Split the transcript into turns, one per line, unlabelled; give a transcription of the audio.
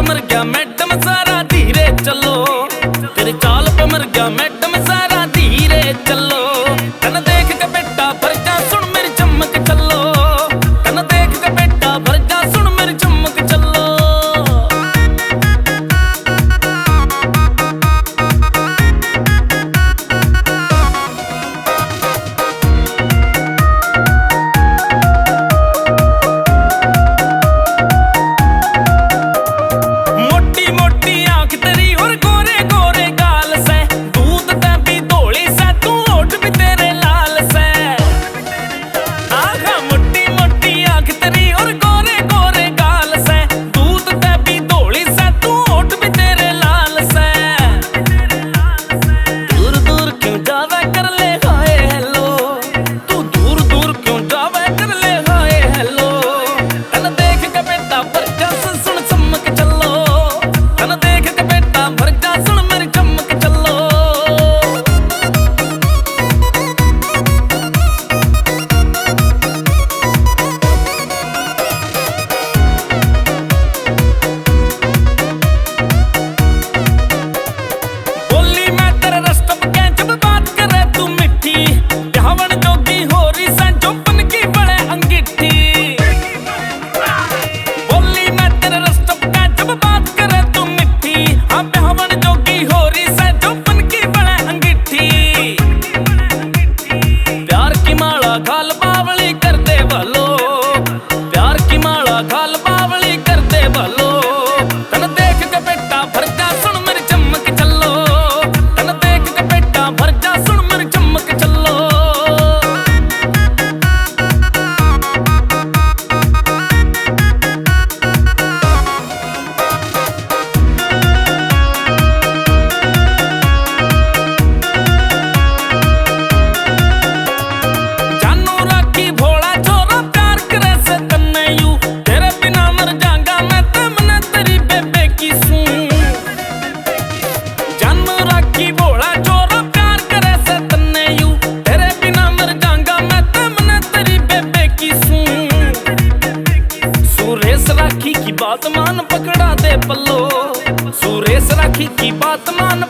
मर गया मैडम सारा धीरे चलो, तेरे चाल पे मर गया मैडम सारा धीरे चलो। तन देख के बेटा भर जा सुन मेरी चमक चलो, तन देख के बेटा भर जा सुन मेरी चमक चलो। खाल बावली कर दे भलो, प्यार की माला खाल बावली कर दे भलो। तन देख के बेटा भर जा सुन मेरी चमक चलो, तन देख के बेटा भर जा सुन मेरी चमक चलो। राखी की बात मान पकड़ा दे पल्लो, सुरेश राखी की बात मान